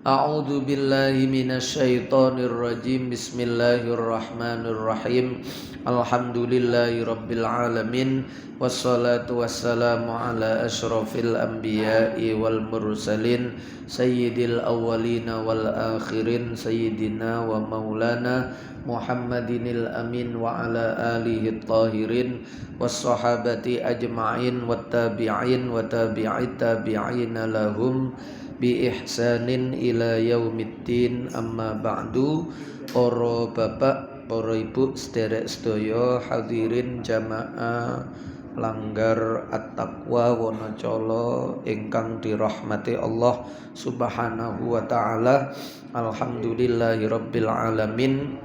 A'udzu billahi minasyaitonir rajim. Bismillahirrahmanirrahim. Alhamdulillahi rabbil alamin. Wassalatu wassalamu ala asyrafil anbiya'i wal mursalin sayyidil awwalina wal akhirin sayyidina wa maulana Muhammadinil amin wa ala alihi tahirin wassahabati ajma'in wattabi'in wa tabi'it tabi'ina lahum bi ihsanin ila yaumiddin, amma ba'du. Para bapak, para ibu, sederek sedaya hadirin jamaah langgar at-taqwa Wonocolo ingkang dirahmati Allah Subhanahu wa taala. Alhamdulillahirabbil alamin.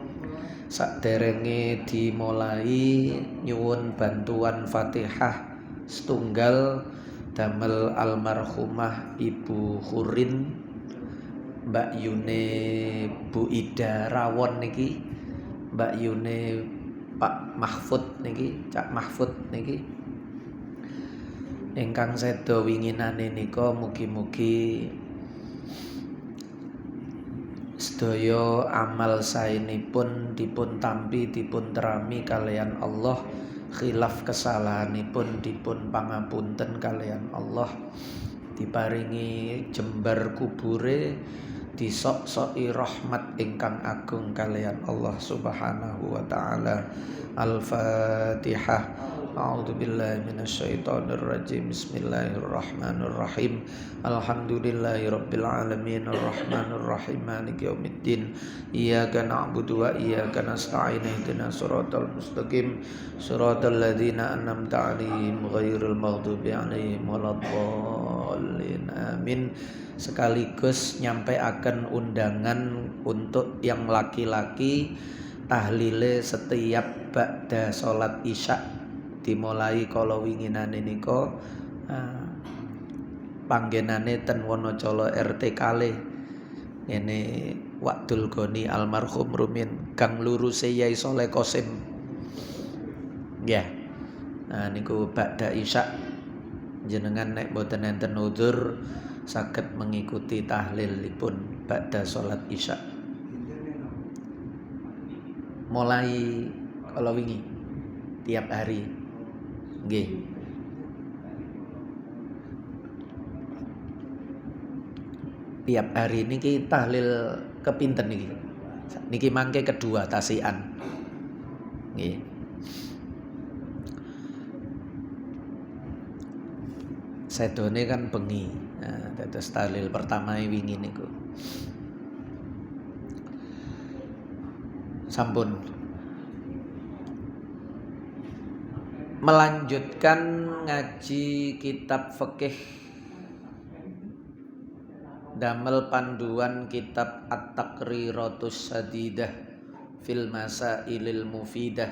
Saderenge dimulai nyuwun bantuan Fatihah setunggal damel almarhumah Ibu Hurin, Mbak Yune Bu Ida rawon niki, Mbak Yune Pak Mahfud niki, Cak Mahfud niki. Ingkang seda winginane nika mugi-mugi sedaya amal saenipun dipun tampi dipun terami kalian Allah, khilaf kesalahanipun dipun pangapunten kalian Allah, diparingi jembar kubure, disok-soki rahmat ingkang agung kalian Allah Subhanahu wa taala. Al-Fatihah. A'udzu billahi minasyaitonir rajim. Bismillahirrahmanirrahim. Alhamdulillahirabbil alamin arrahmanir rahim maliki yaumiddin. Iyyaka na'budu wa iyyaka nasta'in ihdinas siratal mustaqim siratal ladzina an'amta 'alaihim ghairil maghdubi 'alaihim waladdallin. Amin. Sekaligus nyampaikan undangan untuk yang laki-laki tahlile setiap ba'da salat isya dimulai kala winginane nika panggenane ten Wonocolo RT Kale ini Wakdul Goni almarhum rumin Gang luruse Yai Soleh Kosim ya. Nah niku ba'da isya jenengan nek boten enten udzur saged mengikuti tahlilipun ba'da salat isya mulai kala wingi tiap hari nggih. Tiap hari niki tahlil kepinten niki? Niki mangke kedua tasian. Nggih. Sedone kan bengi. Nah, dados tahlil pertama wingi niku. Sampun. Melanjutkan ngaji kitab fikih damel panduan kitab At-Taqriratus Sadidah fil Masailil Mufidah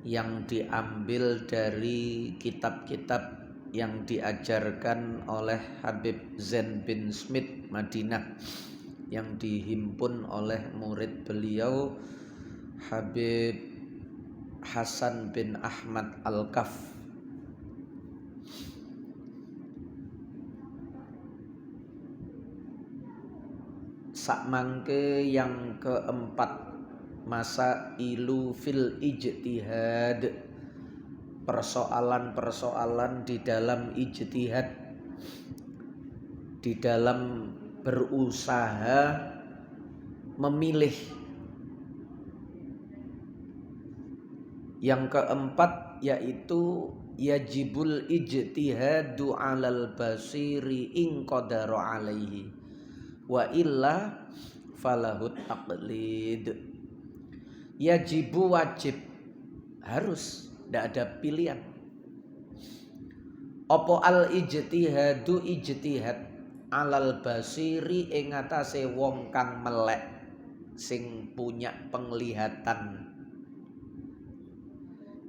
yang diambil dari kitab-kitab yang diajarkan oleh Habib Zain bin Smith Madinah yang dihimpun oleh murid beliau Habib Hasan bin Ahmad Al-Kaf. Sakmangke yang keempat, Masailu fil ijtihad, persoalan-persoalan di dalam ijtihad, di dalam berusaha memilih. Yang keempat yaitu yajibul ijtihadu 'alal basiri in qadara 'alaihi wa illa falahut taqlid. Yajibu wajib, harus, tidak ada pilihan. Apa al ijtihadu ijtihad 'alal basiri ing atase wong kang melek sing punya penglihatan.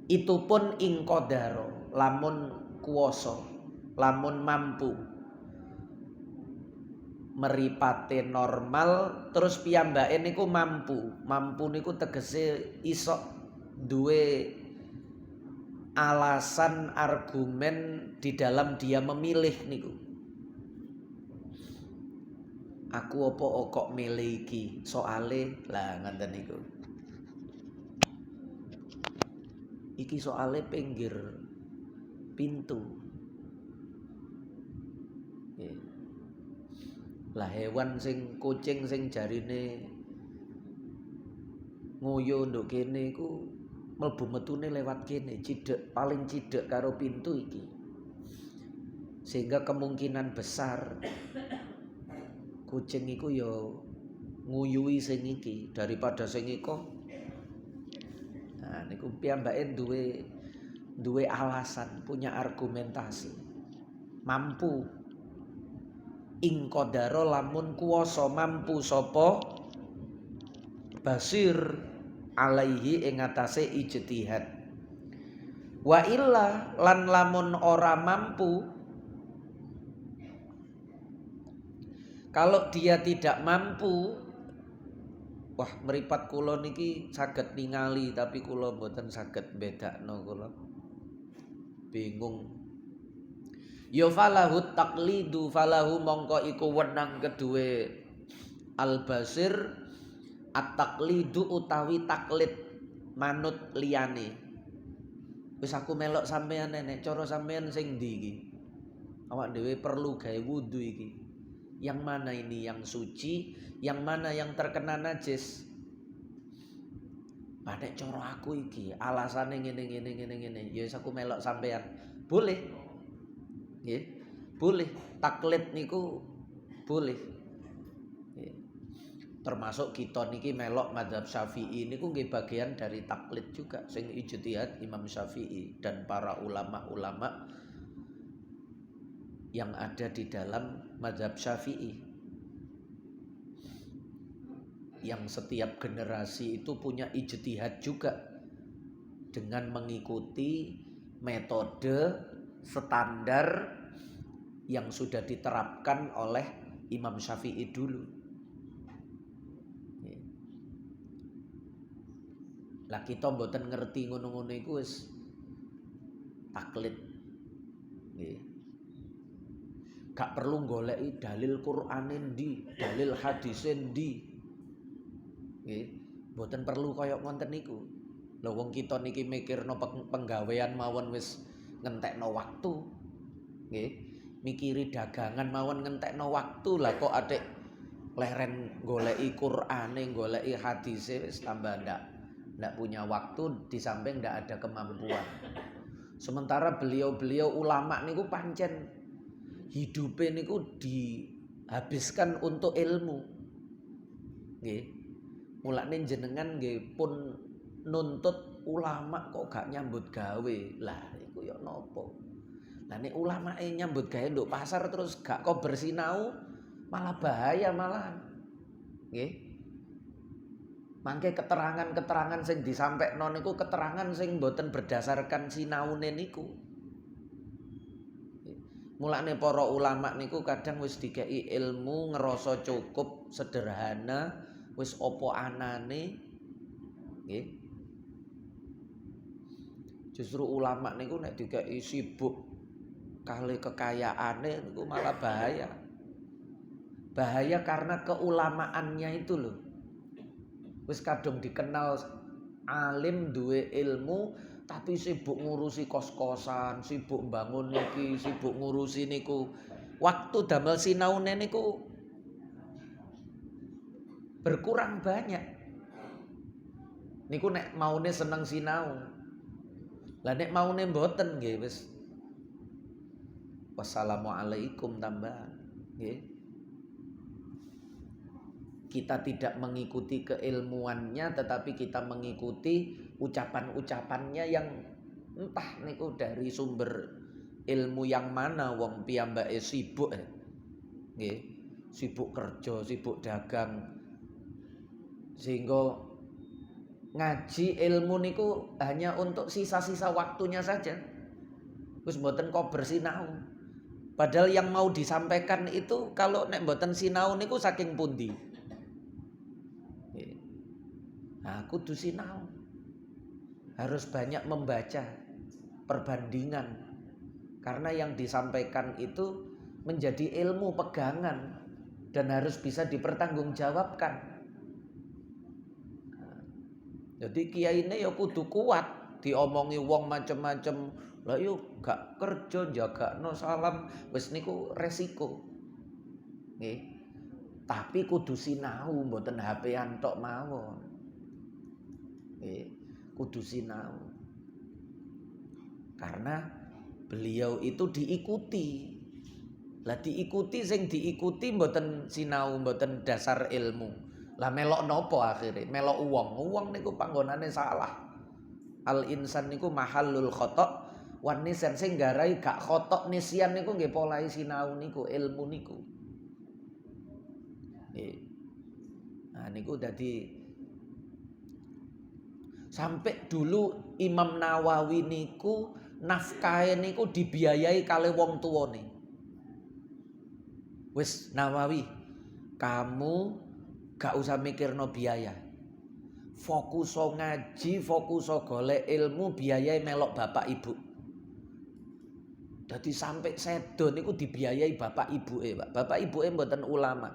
Itu pun ingkodaro, lamun kuoso, lamun mampu, meripate normal, terus piyambake niku mampu niku tegese iso duwe alasan argumen di dalam dia memilih niku. Aku apa kok milih iki? Soale lah ngoten niku. Iki soale pinggir pintu. Nggih. Lah hewan sing kucing sing jarine ngoyo nduk kene iku mlebu metune lewat kene, paling cidek karo pintu iki. Sehingga kemungkinan besar kucing iku ya nguyui sing iki daripada sing iko. Nah niku piyambake duwe alasan, punya argumentasi. Mampu ing qadara lamun kuwasa mampu sapa basir alaihi ing atase ijtihad. Wa illa lan lamun ora mampu, kalau dia tidak mampu, wah mripat kula niki saged ningali tapi kula mboten saged bedakno, kula bingung. Ya falahu taqlidu, falahu mongko iku wenang kedue al-basir at-taqlidu utawi taklid manut liyane. Wis aku melok sampean nek cara sampean sing ndi iki? Awak dhewe perlu gawe wudu iki. Yang mana ini yang suci, yang mana yang terkena najis? Nek cara aku iki alasane ngene. Ya wis aku melok sampean. Boleh. Nggih. Boleh. Taklid niku boleh. Nggih. Termasuk kita niki melok mazhab Syafi'i niku nggih bagian dari taklid juga sing ijtihad Imam Syafi'i dan para ulama-ulama yang ada di dalam mazhab Syafi'i. Yang setiap generasi itu punya ijtihad juga dengan mengikuti metode standar yang sudah diterapkan oleh Imam Syafi'i dulu. Lah kita mboten ngerti ngono-ngono iku wis taklid. Nggih. Gak perlu goleki dalil Qur'ane ndi, dalil hadise ndi. Nggih, mboten perlu kaya ngoten niku. Lha wong kita niki mikirno penggawean mawon wis ngentekno waktu. Nggih, mikiri dagangan mawon ngentekno waktu. Lah kok atik leren goleki Qur'ane, goleki hadise wis tambah ndak punya waktu, di samping ndak ada kemampuan. Sementara beliau-beliau ulama niku pancen hidupe niku dihabiskan untuk ilmu. Nggih. Mulane jenengan nggih pun nuntut ulama kok gak nyambut gawe. Lah iku ya napa? Lah nek ulamae nyambut gawe nduk pasar terus gak kok bersinau, malah bahaya malahan. Nggih. Mangke keterangan-keterangan sing disampekno niku keterangan sing mboten berdasarkan sinaune niku. Mulane para ulama niku kadang wis dikei ilmu ngerasa cukup sederhana, wis apa anane. Nggih. Justru ulama niku nek dikei sibuk kali kekayaane niku malah bahaya. Bahaya karena keulamaannya itu loh. Wis kadung dikenal alim duwe ilmu tapi sibuk ngurusi kos-kosan, sibuk bangun niki, sibuk ngurusi niku. Waktu damel sinaune niku berkurang banyak. Niku nek maune seneng sinau. Lah nek maune mboten nggih wis wassalamualaikum tambahan nggih. Kita tidak mengikuti keilmuannya tetapi kita mengikuti ucapan-ucapannya yang entah niku dari sumber ilmu yang mana wong piyambake sibuk nggih, sibuk kerja, sibuk dagang. Sehingga ngaji ilmu niku hanya untuk sisa-sisa waktunya saja. Wis mboten kok bersinau. Padahal yang mau disampaikan itu kalau nek mboten sinau niku saking pundi? Nah, kudu sinau. Harus banyak membaca perbandingan. Karena yang disampaikan itu menjadi ilmu pegangan dan harus bisa dipertanggungjawabkan. Jadi kiai ini ya kudu kuat, diomongi wong macem-macem, lah yuk gak kerja jagakno salam, wis niku resiko. Nggih. Tapi kudu sinau mboten HP-an tok mawon. Nggih, kudu sinau. Karena beliau itu diikuti. Lah diikuti sing diikuti mboten sinau, mboten dasar ilmu. Lah melok nopo akhire? Melok uang. Uang niku panggonane salah. Al insan niku mahallul khata' wan nisyan, sing garai gak khata' nisyan niku nggih polahe sinau niku, ilmu niku. Nggih. Nah niku dadi sampai dulu Imam Nawawi niku nafkahe niku dibiayai kali wong tuwane. Wis Nawawi, kamu gak usah mikirno biaya. Fokus ngaji, fokus golek ilmu, biayai melok bapak ibu. Dadi sampai sedo niku dibiayai bapak ibuke, Pak. Bapak ibuke mboten ulama.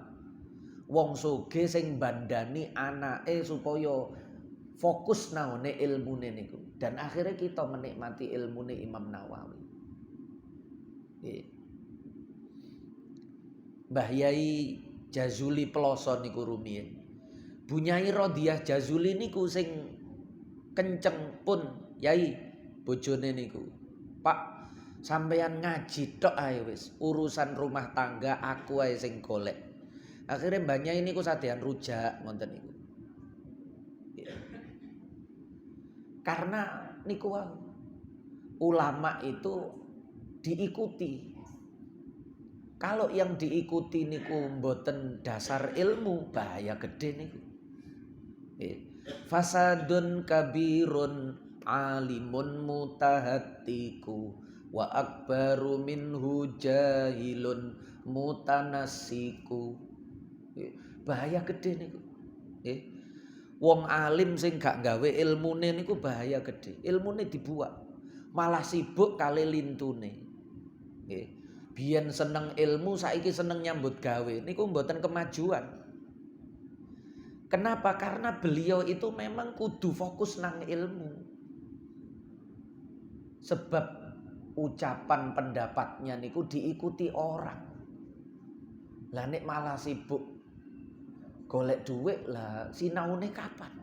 Wong sugih sing bandani anake supaya fokus naone ilmune niku. Dan akhirnya kita menikmati ilmune Imam Nawawi. Mbah Yai Jazuli Peloso niku rumiyin. Bunyai Rodiyah Jazuli niku sing kenceng pun Yai bojone niku. Pak, sampeyan ngaji tok ae wis, urusan rumah tangga aku ae sing golek. Akhirnya Mbah Yai niku sadean rujak ngoten niku. Karena niku ulama itu diikuti. Kalau yang diikuti niku mboten dasar ilmu, bahaya gede niku. Fasadun kabirun alimun mutahatiku wa akbaru minhu jahilun mutanassiku. Bahaya gede niku. Wong alim sing gak gawe ilmune niku bahaya gede. Ilmune dibuat, malah sibuk kali lintune. Nggih. Biyen seneng ilmu, saiki seneng nyambut gawe. Niku mboten kemajuan. Kenapa? Karena beliau itu memang kudu fokus nang ilmu. Sebab ucapan pendapatnya niku diikuti orang. Lah nek malah sibuk golek duit, lah sinaune kapan?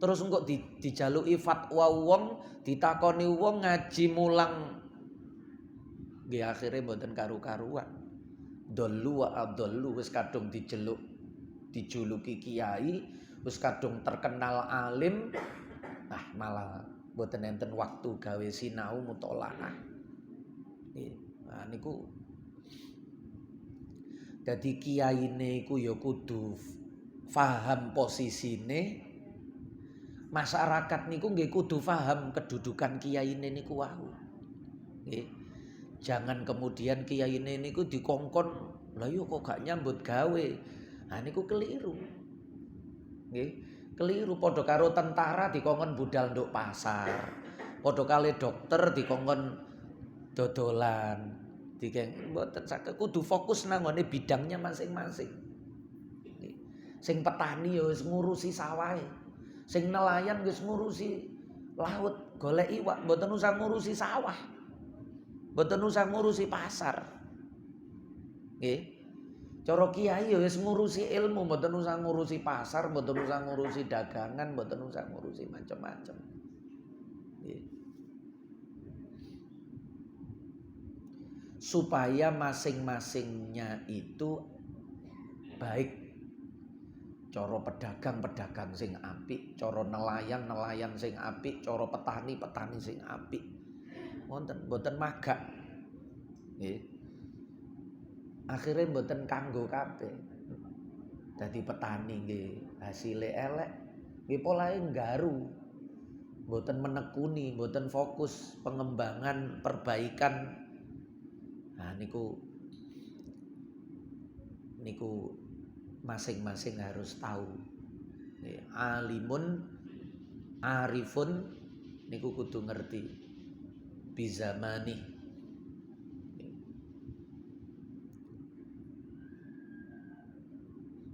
Terus engko dijaluki fatwa wong, ditakoni wong ngaji mulang. Nggih akhire mboten karu-karuan. Dolu wa adollu, wis kadung dijuluki kiai, wis kadung terkenal alim, malah mboten enten waktu gawe sinau mutolaah. Nah niku dadi kiyaine iku ya kudu paham posisine, masyarakat niku nggih kudu paham kedudukan kiyaine niku wau. Nggih. Jangan kemudian kiyaine niku dikongkon, lah yo kok gak nyambut gawe. Nah niku keliru. Nggih, keliru. Padha karo tentara dikongkon budal nduk pasar. Padha kali dokter dikongkon dodolan. Dikeng mboten saged, kudu fokus nang ngene bidangnya masing-masing. Sing petani ya wis ngurusi sawahe. Sing nelayan wis ngurusi laut, golek iwak, mboten usah ngurusi sawah. Mboten usah ngurusi pasar. Nggih. Cara kiai ya wis ngurusi ilmu, mboten usah ngurusi pasar, mboten usah ngurusi dagangan, mboten usah ngurusi macam-macam. Nggih. Supaya masing-masingnya itu baik. Cara pedagang sing apik, cara nelayan sing apik, cara petani sing apik. Mboten magak. Nggih. Akhire mboten kanggo kabeh. Dadi petani nggih hasile elek, nggih polahe nggaru. Mboten menekuni, mboten fokus pengembangan, perbaikan. Nah niku masing-masing harus tahu. Alimun arifun niku kudu ngerti bizamani.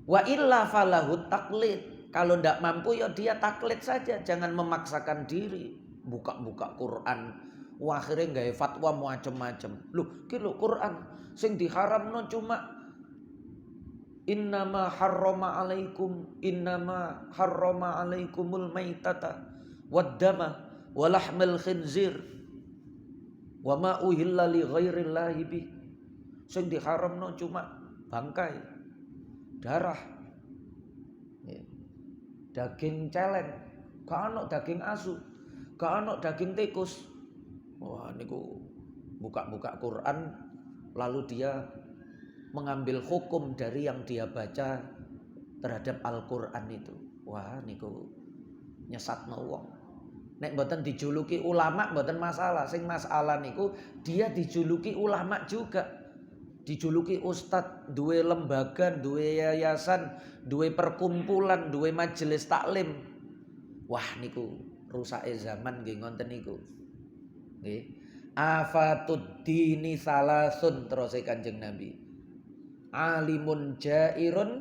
Wa illa falahu taklid. Kalau ndak mampu ya dia taklid saja, jangan memaksakan diri. Buka-buka Quran, wah akhirnya gawe fatwa macem-macem. Loh, ki lho Quran sing diharamno cuma innama harrama alaikumul maitata waddama walahmil khinzir wa ma uhilla li ghairillahi bi. Sing diharamno cuma bangkai, darah, daging celeng, gak ono daging asu, gak ono daging tikus. Wah niku buka-buka Quran lalu dia mengambil hukum dari yang dia baca terhadap Al-Quran itu. Wah niku nyesatno wong. Nek mboten dijuluki ulama mboten masalah. Sing masalah niku dia dijuluki ulama juga. Dijuluki ustadz, duwe lembaga, duwe yayasan, duwe perkumpulan, duwe majelis taklim. Wah niku rusake zaman nggih ngoten niku. Nggih. Afatud dini salasun terus Kanjeng Nabi. Alimun jairun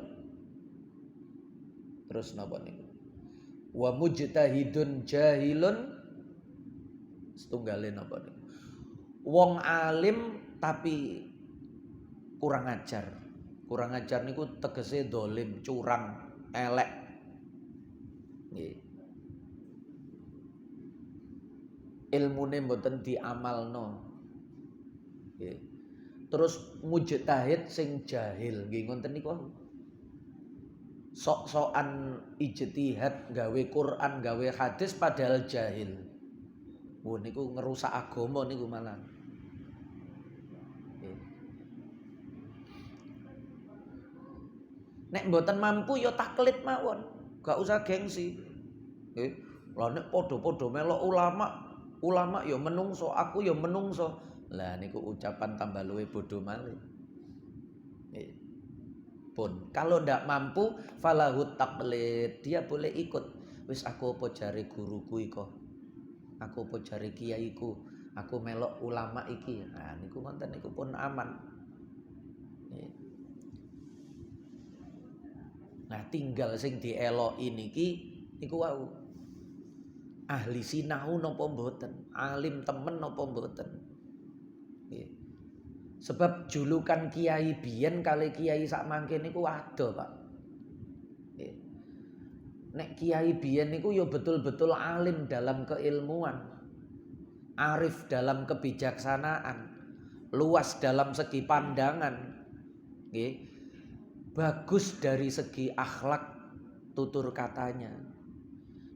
terus napa niku? Wa mujtahidun jahilun setunggale napa niku? Wong alim tapi kurang ajar. Kurang ajar niku tegese dolim, curang, elek. Nggih. Ilmune mboten diamalno. Nggih. Terus mujtahid sing jahil, nggih ngoten niku. Sok-sokan ijtihad gawe Quran, gawe hadis padahal jahil. Wah niku ngerusak agama niku malah. Nek mboten mampu ya taklid mawon, gak usah gengsi. Nggih. Lah nek padha-padha melok ulama ya menungso, aku ya menungso. Lah niku ucapan tambah luwe bodoh malih. Nggih. Pun kalau ndak mampu falahu taklid, dia boleh ikut. Wis aku apa jare guruku iko. Aku apa jare kiaiku. Aku melok ulama iki. Nah niku ngoten niku pun aman. Nah tinggal sing dieloki niki niku wau. Ahli sinau napa mboten? Alim temen napa mboten? Nggih. Sebab julukan kiai biyen kali kiai sak mangke niku ado, Pak. Nggih. Nek kiai biyen niku ya betul-betul alim dalam keilmuan. Arif dalam kebijaksanaan, luas dalam segi pandangan. Nggih. Bagus dari segi akhlak tutur katanya.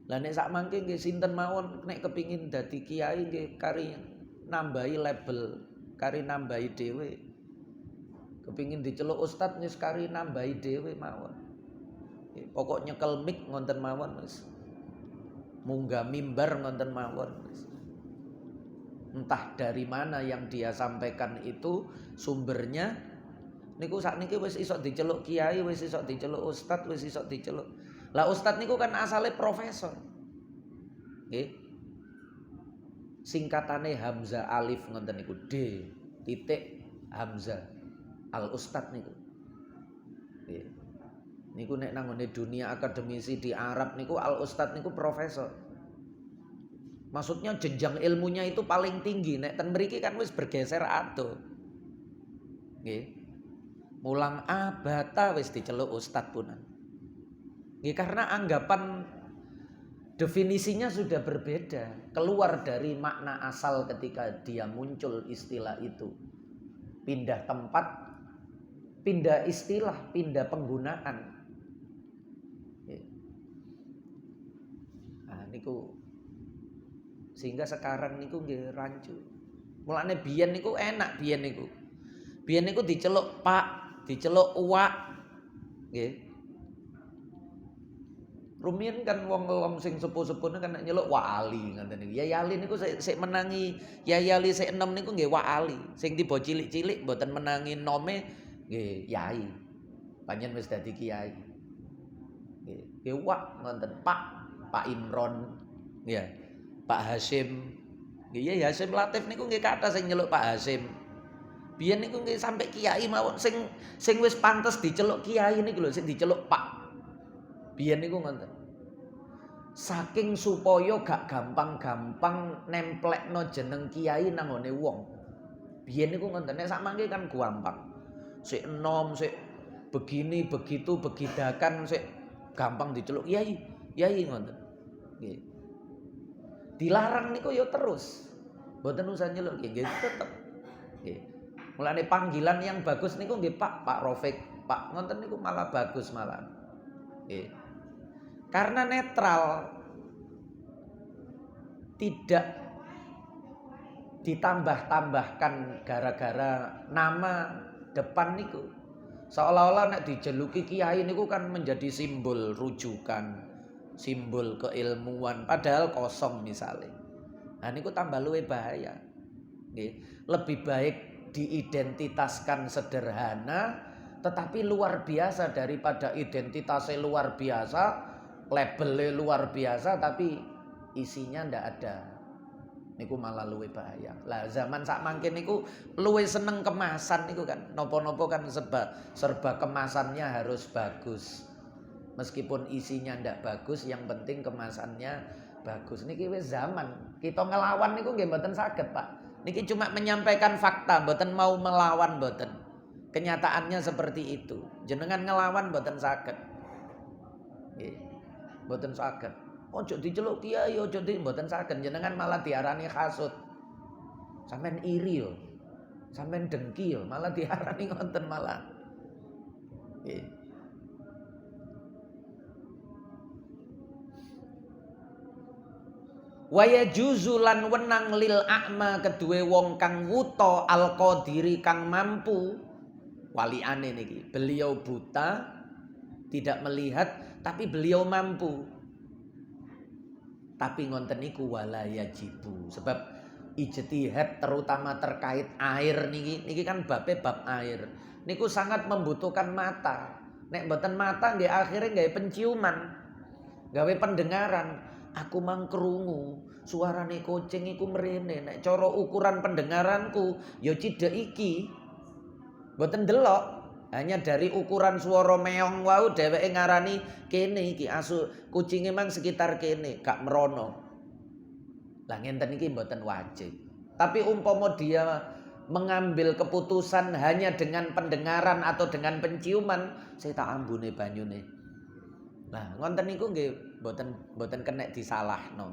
Lah nek sak mangke nggih sinten mawon nek kepingin dadi kiai nggih kari nambahi label, kari nambahi dhewe. Kepingin diceluk ustaz wis kari nambahi dhewe mawon. Pokok nyekel mik ngonten mawon wis. Munggah mimbar ngonten mawon wis. Entah dari mana yang dia sampaikan itu sumbernya. Niku sakniki wis iso diceluk kiai, wis iso diceluk ustad, wis iso diceluk. Lah ustad niku kan asale profesor. Nggih. Singkatane Hamzah alif ngoten niku D titik Hamzah al ustad niku. Nggih. Niku nek nanggone dunia akademisi di Arab niku al ustad niku profesor. Maksudnya jenjang ilmunya itu paling tinggi. Nek ten mriki kan wis bergeser ado. Nggih. Mulang abata wis diceluk ustad punan. Ya karena anggapan definisinya sudah berbeda, keluar dari makna asal ketika dia muncul istilah itu. Pindah tempat, pindah istilah, pindah penggunaan. Nah niku sehingga sekarang niku nggih rancu. Mulane biyen niku enak biyen niku. Biyen niku diceluk Pak, diceluk uwak nggih. Rumiyin kan wong sing sepuh-sepuh kan nyeluk wali ngoten niku. Yai Ali niku sik menangi Yai Ali sik enom niku nggih wali. Sing tiba cilik-cilik mboten menangi nome nggih yai. Panjen wis dadi kiai. Nggih, nggih wak ngoten Pak Imron nggih. Pak Hasyim. Nggih Yai Hasyim Latif niku nggih kathah sing nyeluk Pak Hasyim. Biyen niku nggih sampai kiai mawon sing wis pantes diceluk kiai niku lho, sing diceluk Pak. Biyen niku ngoten. Saking supaya gak gampang-gampang nemplekno jeneng kiai nang ngone wong. Biyen niku ngoten, nek sakmangke kan gampang. Sik enom, sik begini, begitu, begidakan, sik gampang diceluk kiai, kiai ngoten. Nggih. Dilarang niku ya terus. Mboten usah nyeluk nggih tetep. Nggih. Mulane panggilan yang bagus niku nggih Pak, Pak Rafiq, Pak ngoten niku malah bagus malah. Nggih. Karena netral. Tidak ditambah-tambahkan gara-gara nama depan niku. Seolah-olah nek dijeluki kiai niku kan menjadi simbol rujukan, simbol keilmuan padahal kosong misalnya. Nah niku tambah luwih bahaya. Nggih. Lebih baik diidentitaskan sederhana tetapi luar biasa daripada identitasnya luar biasa, labelnya luar biasa tapi isinya ndak ada. Niku malah luwih bahaya. Lah zaman sak mangke niku luwih seneng kemasan niku kan. Nopo-nopo kan serba kemasannya harus bagus. Meskipun isinya ndak bagus, yang penting kemasannya bagus. Niki wis zaman. Kita ngelawan niku nggih mboten saged, Pak. Niki cuma menyampaikan fakta, mboten mau melawan mboten. Kenyataannya seperti itu. Jenengan ngelawan mboten saged. Nggih. Mboten saged. Ojo diceluk kiai, ojo mboten saged. Jenengan malah diarani hasud. Sampeyan iri yo. Sampeyan dengki yo, malah diarani ngoten malah. Nggih. Waya juzulan wenang lil a'ma kedue wong kang wuta al qadiri kang mampu. Waliane niki, beliau buta, tidak melihat tapi beliau mampu. Tapi ngonten niku wala yajibu. Sebab ijtihad terutama terkait air niki kan babe bab air. Niku sangat membutuhkan mata. Nek mboten mata nggih akhire nggih penciuman. Gawe pendengaran. Aku mang krungu suarane kucing iku mrene. Nek cara ukuran pendengaranku ya cidek iki. Mboten delok. Hanya dari ukuran suara meong wau dheweke ngarani kene iki asu kucinge mang sekitar kene, gak merono. Lah ngenten iki mboten wajib. Tapi umpama dia mengambil keputusan hanya dengan pendengaran atau dengan penciuman, saya tak ambune banyune. Nah, ngonten niku nggih mboten kena disalahno.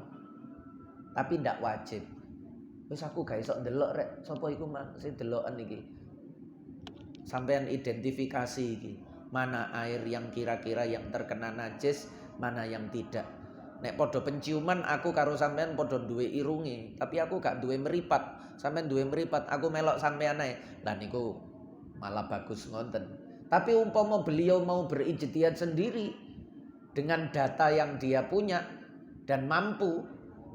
Tapi ndak wajib. Wis aku gak iso ndelok rek, sapa iku mang sing deloken iki. Sampean identifikasi iki. Mana air yang kira-kira yang terkena najis, mana yang tidak. Nek podo penciuman aku karo sampean podo duwe irunge, tapi aku gak duwe meripat. Sampean duwe meripat, aku melok sampean ae. Lah niku malah bagus ngonten. Tapi umpama beliau mau berijtihad sendiri dengan data yang dia punya dan mampu,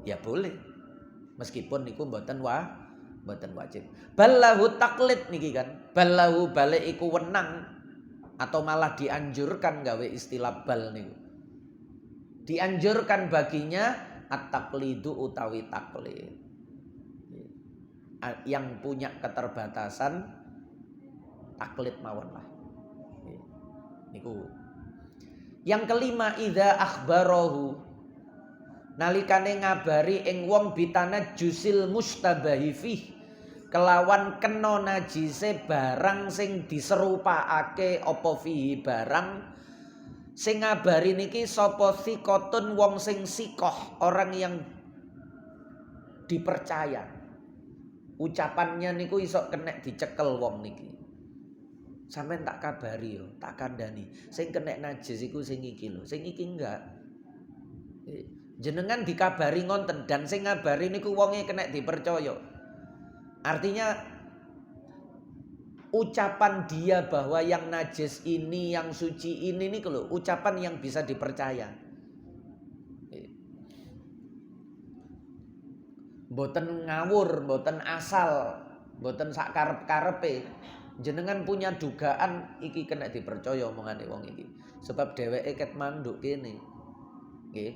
ya boleh. Meskipun niku mboten wajib. Ballahu taklid niki kan. Ballahu balik iku wenang atau malah dianjurkan gawe istilah bal niku. Dianjurkan baginya at-taqlidu utawi taklid. Yang punya keterbatasan taklid mawon lah. Niku. Yang kelima idza akhbarahu nalikane ngabari ing wong bitana jusil mustabahi fih kelawan kena najise barang sing diserupakake apa fihi barang sing ngabari niki sapa sikotun wong sing sikoh, orang yang dipercaya. Ucapannya niku iso kena dicekel wong niki. Sampeyan tak kabari yo, tak kandhani. Sing kena najis iku sing iki lho, sing iki enggak. Jenengan dikabari ngonten dan sing ngabari niku wonge kena dipercaya. Artinya ucapan dia bahwa yang najis ini, yang suci ini niku lho, ucapan yang bisa dipercaya. Mboten ngawur, mboten asal, mboten sak karep-karepe. Jenengan punya dugaan iki kena dipercaya omongane wong iki. Sebab dheweke ket manduk kene. Nggih.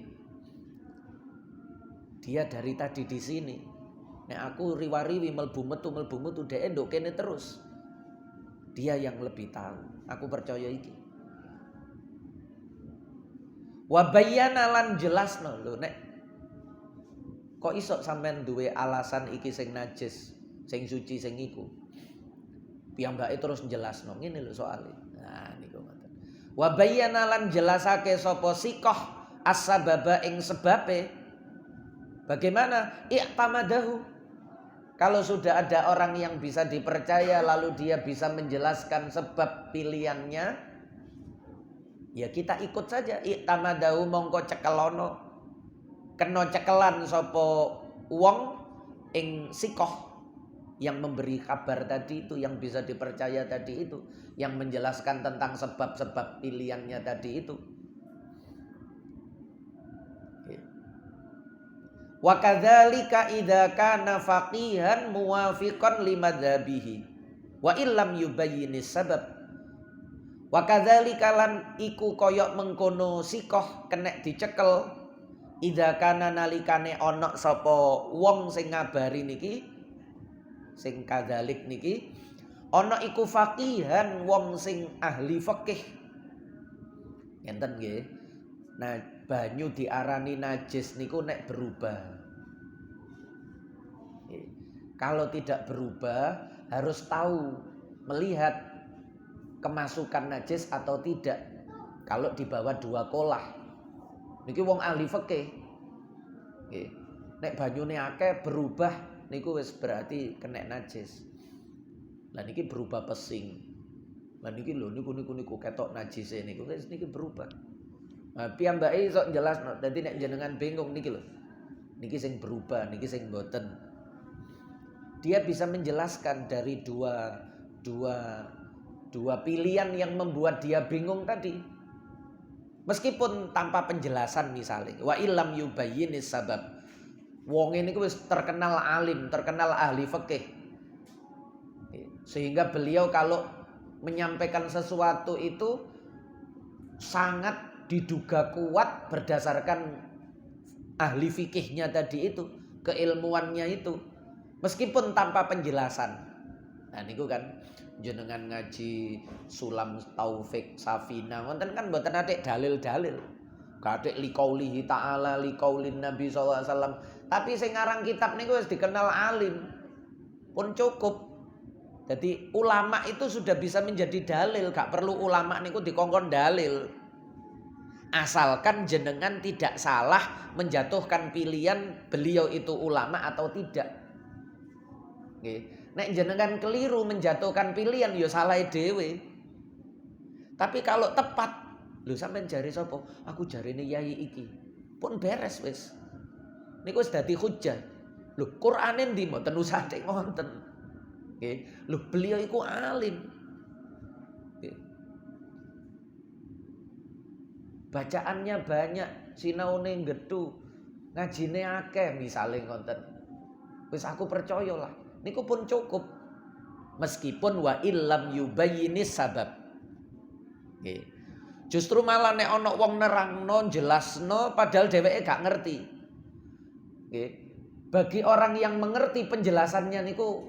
Dia dari tadi di sini. Nek aku riwariwi mlebu metu dhek nduk kene terus. Dia yang lebih tahu. Aku percaya iki. Wa bayyana lan jelasno lho nek kok iso sampean duwe alasan iki sing najis, sing suci sing iku. Piyambake terus jelasno ngene lho soalé. Nah niku ngoten. Wa bayyana lan jelasake sapa sikoh as-sababa ing sebabe. Bagaimana i'tamadahu? Kalau sudah ada orang yang bisa dipercaya lalu dia bisa menjelaskan sebab pilihannya, ya kita ikut saja. I'tamadahu mongko cekelono. Kena cekelan sapa wong ing sikoh yang memberi kabar tadi itu, yang bisa dipercaya tadi itu, yang menjelaskan tentang sebab-sebab pilihannya tadi itu. Wa kadzalika idza kana faqihan muwafiqan limadzhabihi wa illam yubayyinis sabab. Wa kadzalika lan iku koyok mengkono sikoh kenek dicekel idza kana nalikane ana sapa wong sing ngabari niki, sing kadzalik niki ana iku faqihan wong sing ahli fikih. Ngenten nggih. Nah, banyu diarani najis niku nek berubah. Kalau tidak berubah harus tahu, melihat kemasukan najis atau tidak. Kalau di bawah 2 kolah. Niki wong ahli fikih. Nggih. Nek banyune akeh berubah niku wis berarti kena najis. Lah niki berubah pesing. Lah niki lho niku ketok najise niku wis niki berubah. Nah, piyambake iso jelasno. Dadi nek jenengan bingung niki lho. Niki sing berubah, niki sing mboten. Dia bisa menjelaskan dari dua pilihan yang membuat dia bingung tadi. Meskipun tanpa penjelasan misalnya. Wa illam yubayyinis sabab. Wong ini wis terkenal alim, terkenal ahli fikih. Sehingga beliau kalau menyampaikan sesuatu itu sangat diduga kuat berdasarkan ahli fikihnya tadi itu, keilmuannya itu, meskipun tanpa penjelasan. Nah niku kan jenengan ngaji Sulam Taufik Safina wonten kan mboten atik dalil-dalil. Katik liqaulihi ta'ala liqaulin Nabi sallallahu alaihi wasallam. Tapi sing ngarang kitab niku wis dikenal alim. Pun cukup. Jadi ulama itu sudah bisa menjadi dalil, gak perlu ulama niku dikongkon dalil. Asalkan jenengan tidak salah menjatuhkan pilihan beliau itu ulama atau tidak. Nek jenengan keliru menjatuhkan pilihan ya salah dhewe. Tapi kalau tepat, lho sampean jari sapa? Aku jarine yai iki. Pun beres wis. Niku wis dadi hujjah. Lho Qur'ane ndi mboten usah tek ngoten. Nggih. Lho beliau iku alim. Nggih. Bacaannya banyak, sinaune gedhu, ngajine akeh misale ngoten. Wis aku percaya lah. Niku pun cukup. Meskipun wa illam yubayyinis sabab. Nggih. Justru malah nek ana wong nerangno, jelasno padahal dheweke gak ngerti. Nggih. Bagi orang yang mengerti penjelasannya niku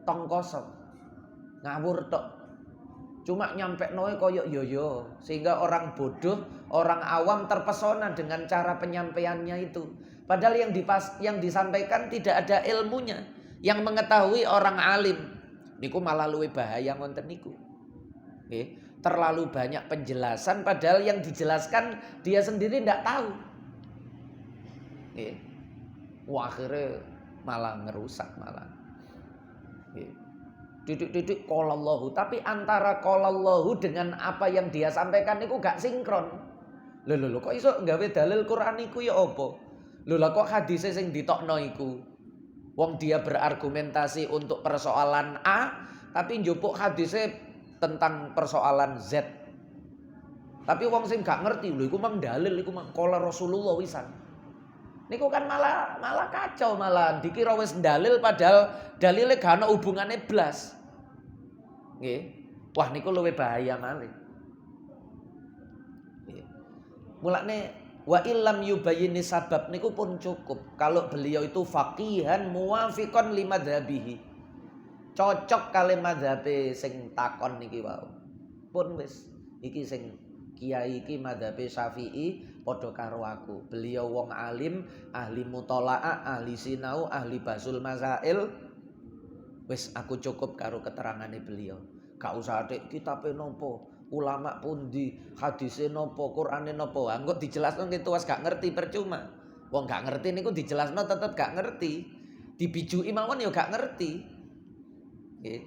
tong kosong. Ngawur tok. Cuma nyampe noe koyok yoyo. Sehingga orang bodoh, orang awam terpesona dengan cara penyampaiannya itu. Padahal yang disampaikan tidak ada ilmunya. Yang mengetahui orang alim. Niku malah luwih bahaya ngonten niku. Nggih. Terlalu banyak penjelasan padahal yang dijelaskan dia sendiri tidak tahu. Nggih. Wah, akhirnya malah ngerusak malah. Nggih. Titik-titik qalallahu, tapi antara qalallahu dengan apa yang dia sampaikan niku gak sinkron. Lho kok iso nggawe dalil Quran iku ya apa? Lho lah kok hadise sing ditokno iku. Wong dia berargumentasi untuk persoalan A, tapi njupuk hadise tentang persoalan Z. Tapi wong sing gak ngerti, lho iku mang dalil, iku mang qala Rasulullah wisan. Niku kan malah kacau, malah dikira wis dalil padahal dalile gak ana hubungane blas. Nggih. Wah niku luwih bahaya malih. Nggih. Mulane wa illam yubayyini sabab niku pun cukup kalau beliau itu faqihan muwafiqan limadzhabihi. cocok kali madzhabe sing takon niki wau. Pun wis iki sing kiai iki madzhabe Syafi'i padha karo aku. Beliau wong alim, ahli mutolaah, ahli sinau, ahli basul masail. Wis aku cukup karo keterangane beliau. Gak usah atik kitabe nopo, ulama pundi, hadise nopo, Qur'ane nopo. Engko dijelasno gitu wis gak ngerti percuma. Wong gak ngerti niku dijelasno tetep gak ngerti. Dibijuki mawon ya gak ngerti. Nggih.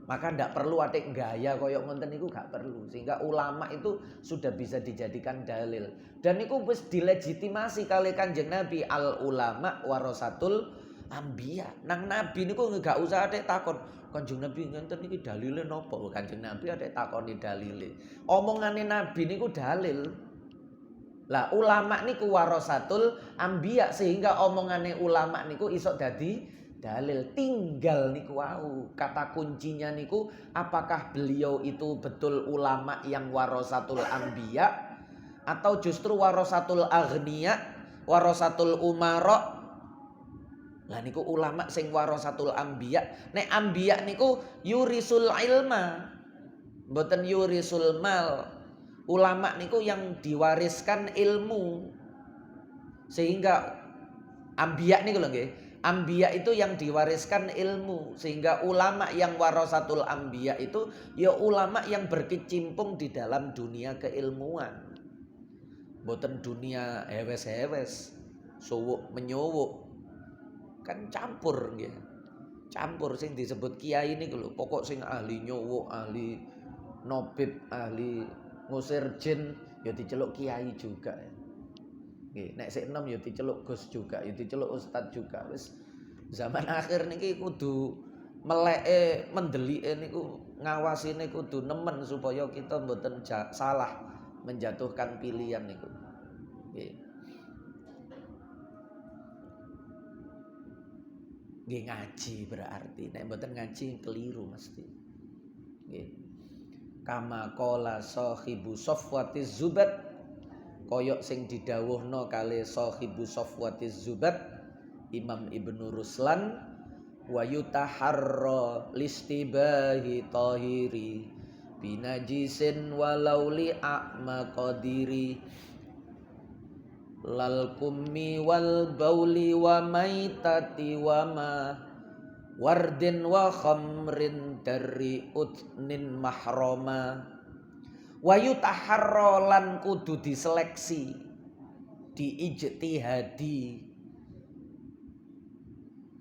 Maka ndak perlu atik gaya koyok ngoten niku gak perlu. Sehingga ulama itu sudah bisa dijadikan dalil. Dan niku wis dilegitimasi kali Kanjeng Nabi, al ulama warasatul anbiya. Nang Nabi niku gak usah atik takon, Kanjeng Nabi ngenten iki dalile napa? Kanjeng Nabi atik takoni dalile. Omongane Nabi niku dalil. Lah ulama niku warasatul anbiya, sehingga omongane ulama niku iso dadi dalil. Tinggal niku wau kata kuncinya niku, apakah beliau itu betul ulama yang warasatul anbiya atau justru warasatul aghniya, warasatul umara. Lah niku ulama sing warasatul anbiya. Nek anbiya niku yurisul ilma, mboten yurisul mal. Ulama niku yang diwariskan ilmu. Sehingga anbiya niku lho nggih. Anbiya itu yang diwariskan ilmu. Sehingga ulama yang warasatul anbiya itu ya ulama yang berkecimpung di dalam dunia keilmuan. Mboten dunia hewes-hewes, suwuk menyuwuk. Kan campur nggih. Campur sing disebut kiai niku lho, pokok sing ahli nyuwuk, ahli nobib, ahli ngusir jin ya diceluk kiai juga. Nggih, nek sik enom ya diceluk Gus juga, ya diceluk ustaz juga. Wis zaman akhir niki kudu meleke mendelike niku, ngawasine kudu nemen supaya kita mboten salah menjatuhkan pilihan niku. Nggih. Nggih ngaji berarti nek mboten ngaji keliru mesti. Nggih. Kama qala sahibu Safwatiz Zubat, koyok sing didhawuhna kali sahibu Safwatiz Zubat Imam Ibnu Ruslan, wa yutaharra listibahi tahiri binajisin walau li a'ma qadiri lal kummi wal bauli wa maitati wa ma wardin wa khamrin dari utnin mahrama. Wa yutaharra lan kudu diseleksi, diijtihadi.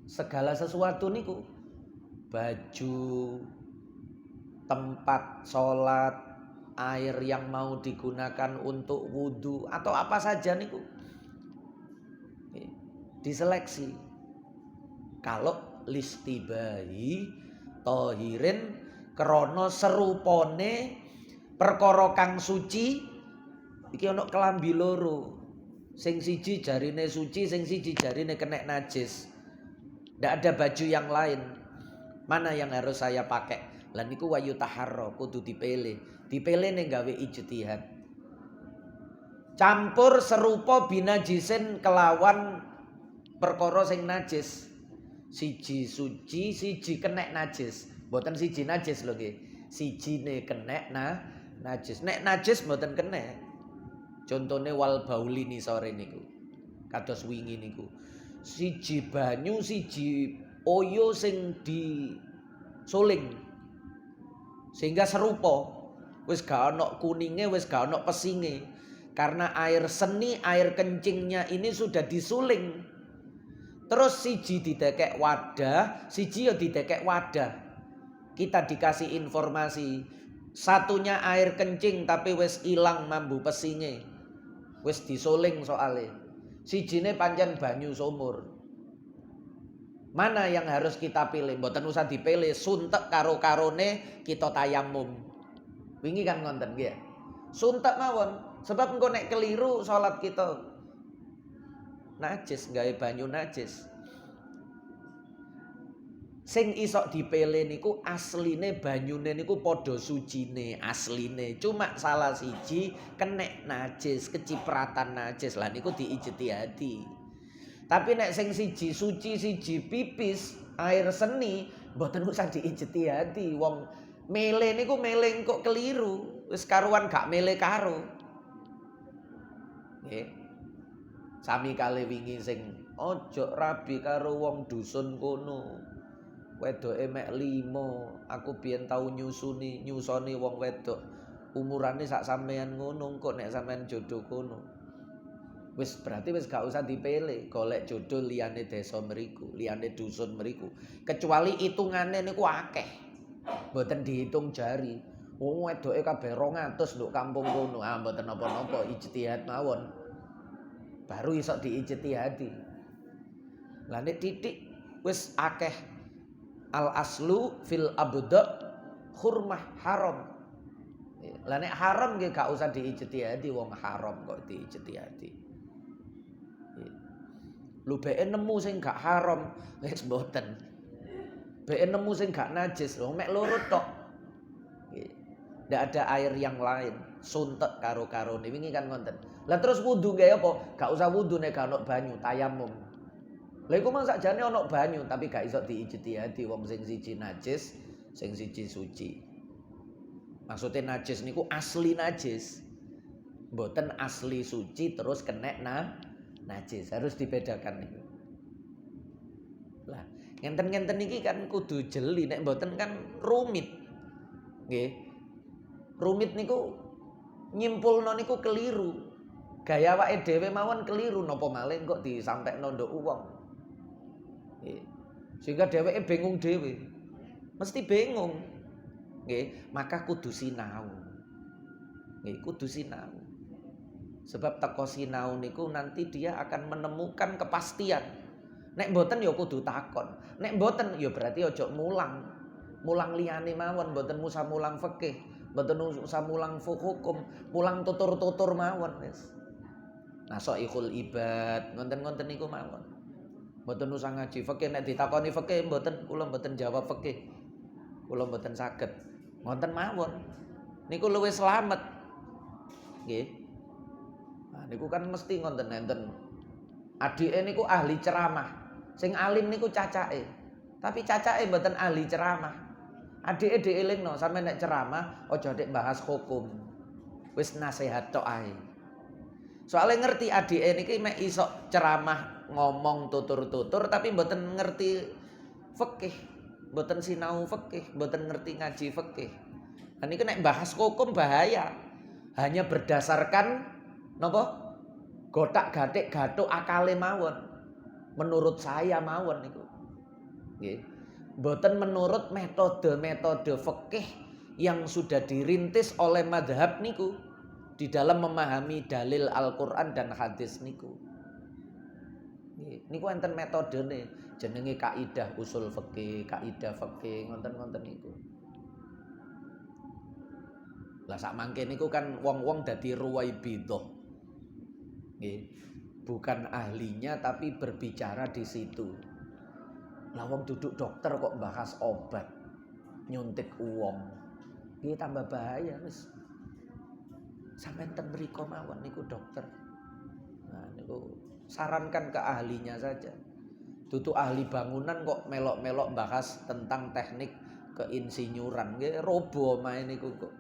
Segala sesuatu niku, baju, tempat sholat, air yang mau digunakan untuk wudhu atau apa saja niku diseleksi. Kalau listibahi tahirin krana serupane perkara kang suci, iki ana kelambi loro. Sing siji jarine suci, sing siji jarine kena najis. Ndak ada baju yang lain. Mana yang harus saya pakai? Lah niku wayu taharro, kudu dipilih. Dipilih ning gawe ijtihad. Campur serupa binajisin kelawan perkara sing najis. Siji suci, siji kena najis. Mboten siji najis lho nggih. Sijine kena najis. Nek najis mboten kena. Contone wal baulini sore niku. Kados wingi niku. Siji banyu, siji oyo sing disuling. Sehingga serupa. Wis gak ana kuninge, wis gak ana pesinge. Karena air seni, air kencingnya ini sudah disuling. Terus siji didekek wadah, siji ya didekek wadah. Kita dikasih informasi, satunya air kencing tapi wis ilang mambu pesinge. Wis disuling soale. Sijine pancen banyu sumur. Mana yang harus kita pilih? Mboten usah dipilih, suntek karo-karone kita tayamum. Wingi kan ngonten nggih. Suntek mawon, sebab engko nek keliru salat kita najis, gawe banyu najis. Sing isok dipele niku asline banyune niku padha sucine asline. Cuma salah siji kenek najis, kecipratan najis. Lah niku diijtihadi. Tapi nek sing siji suci, siji pipis, air seni, Mboten usah diijtihadi. Wong mele niku mele kok keliru, wis karuan gak mele karo. Nggih. Sami kali wingi sing ojo rabi karo wong dusun kono. Wedoke mek 5, aku biyen tau nyusoni wong wedok. Umurane sak sampean ngono, kok nek sampean jodoh kono. Wis berarti wis gak usah dipilih, golek jodoh liyane desa mriku, liyane dusun mriku. Kecuali hitungane niku akeh. Mboten dihitung jari. Wong wedoke kabeh 200 nduk kampung kono. Ah mboten napa-napa, ijtihad mawon. Baru iso diijtihadi. Lah nek titik wis akeh al aslu fil abda hurmah haram. Lah nek haram nggih gak usah diijtihadi, wong haram kok diijtihadi. Lu beke nemu sing gak haram, wis mboten. Beke nemu sing gak najis, lho mek loro tok. Ndak ada air yang lain, suntek karo-karone wingi kan ngoten. Lah terus wudu gawe apa? Gak usah wudu nek gak ono banyu, tayamum. Lah iku mang sakjane ono banyu tapi gak iso diijtihadi wong sing siji najis, sing siji suci. Maksudnya najis niku asli najis. Mboten asli suci terus kenek najis, harus dibedakan niku. Lah, ngenten-ngenten iki kan kudu jeli, nek mboten kan rumit. Nggih. Rumit niku nyimpulno niku keliru. Gaya awake dhewe mawon keliru napa malih kok disampekno nduk wong. Nggih. Sehingga dheweke bingung dhewe. Mesti bingung. Nggih, maka kudu sinau. Nggih, kudu sinau. Sebab teko sinau niku nanti dia akan menemukan kepastian. Nek mboten ya kudu takon. Nek mboten ya berarti aja mulang. Mulang liyane mawon, mboten usah mulang fikih, mboten usah mulang hukum, mulang tutur-tutur mawon wis. Nasoihul ibad, ngonten-ngonten niku mawon. Mboten usah ngaji fikih, nek ditakoni fikih mboten, kula mboten jawab fikih. Kula mboten saged. Ngonten mawon. Niku luwih slamet. Nggih. Niku kan mesti ngonten-nenten. Adike niku ahli ceramah. Sing alim niku cacake. Tapi cacake mboten ahli ceramah. Adike dielingno, sampe nek ceramah aja nek bahas hukum. Wis nasihat tok ae. Soale ngerti adike niki mek iso ceramah ngomong tutur-tutur tapi mboten ngerti fikih, mboten sinau fikih, mboten ngerti ngaji fikih. Lah niki nek bahas hukum bahaya. Hanya berdasarkan napa? Gotak-gatik gathuk akale mawon. Menurut saya mawon niku. Nggih. Mboten menurut metode-metode fikih yang sudah dirintis oleh madhab niku di dalam memahami dalil Al-Qur'an dan hadis niku. Nggih, niku enten metodene jenenge kaidah usul fikih, kaidah fikih ngoten-ngoten niku. Lah sak mangke niku kan wong-wong dadi ruwaibidah. Nggih. Bukan ahlinya tapi berbicara di situ. Lah wong duduk dokter kok bahas obat, nyuntik uwong. Iki tambah bahaya wis. Sampeyan ten mriko mawon niku dokter. Nah niku sarankan ke ahlinya saja. Dudu ahli bangunan kok melok-melok bahas tentang teknik keinsinyuran. Nggih robo omahe niku kok.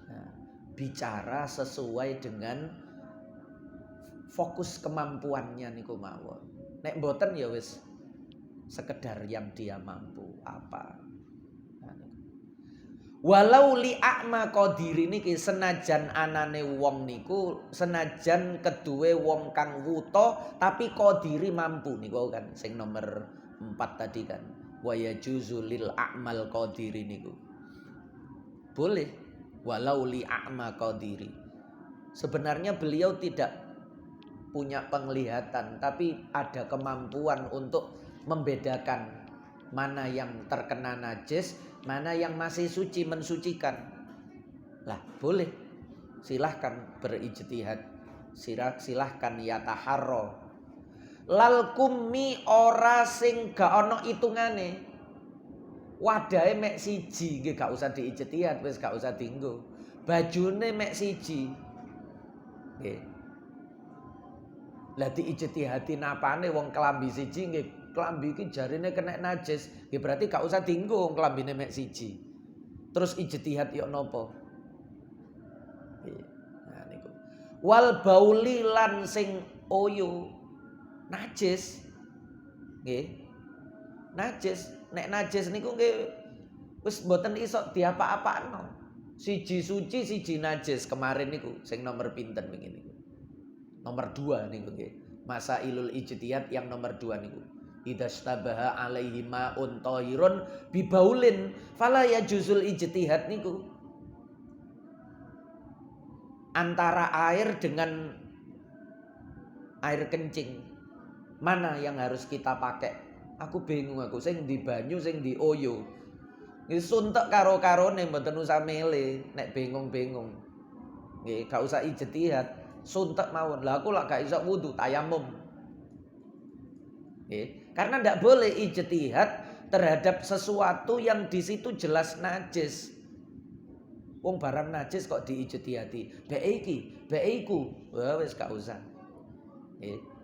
Nah, bicara sesuai dengan fokus kemampuannya niku mawon. Nek mboten ya wis sekedar yang dia mampu apa. Walau li a'ma qadiri niki senajan anane wong niku, senajan keduwe wong kang wuta tapi qadiri mampu niku kan sing nomor 4 tadi kan. Wa yajuzu lil a'mal qadiri niku. Boleh walau li a'ma qadiri. Sebenarnya beliau tidak punya penglihatan tapi ada kemampuan untuk membedakan mana yang terkena najis, mana yang masih suci mensucikan. Lah boleh. Silahkan berijtihad. Silahkan yataharro. Lal kummi ora sing gak ana itungane. Wadahe mek siji nggih gak usah diijtihad, wis gak usah dienggo. Bajune mek siji. Nggih. Lah diijtihadi napane wong kelambi siji nggih klambi iki jarine kena najis, nggih berarti gak usah dienggo klambine mek siji. Terus ijtihad yo napa? Nah niku. Wal bauli lan sing oyo najis. Nggih. Najis, nek najis niku nggih wis mboten iso diapa-apakno. Siji suci, siji najis. Kemarin niku sing nomor pinten wingi niku. Nomor 2 niku nggih. Masailul ijtihad yang nomor 2 niku. Idzastabaha alaihi ma'un thahirun bibaulin fala yajuzul ijtihad niku. Antara air dengan air kencing. Mana yang harus kita pakai? Aku bingung aku sing di banyu sing di oyo. Nggih suntek karo-karone mboten usah mele nek bingung-bingung. Nggih gak usah ijtihad, suntek mawon. Lah aku lak gak iso wudu tayamum. Nggih, karena ndak boleh ijtihad terhadap sesuatu yang di situ jelas najis. Wong barang najis kok diijtihadi. Bek iki, bek iku. Wah wis gak usah. Nggih.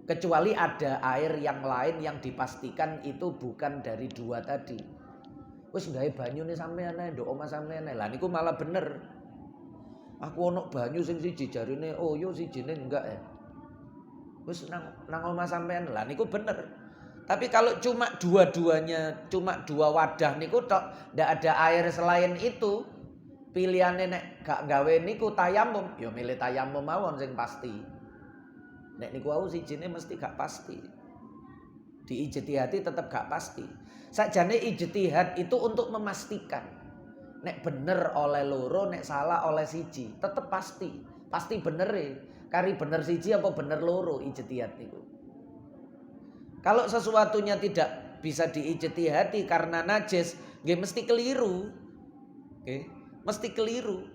Kecuali ada air yang lain yang dipastikan itu bukan dari 2 tadi. Wis gawe banyune sampean ae, nduk omah sampean ae. Lah niku malah bener. Aku ono banyu sing siji jarine yo sijine enggak ya. Wis nang omah sampean. Lah niku bener. Tapi kalau cuma dua-duanya, cuma 2 wadah niku tok, ndak ada air selain itu, pilihane nek gak gawe niku tayamum, ya milih tayamum mawon sing pasti. Nek niku wau sijine mesti gak pasti. Di ijtihadi tetap gak pasti. Sakjane ijtihad itu untuk memastikan. Nek bener oleh loro, nek salah oleh siji, tetep pasti. Pasti bener e. Kari bener siji apa bener loro ijtihad niku. Kalau sesuatunya tidak bisa diijtihadi karena najis, nggih mesti keliru. Nggih, mesti keliru.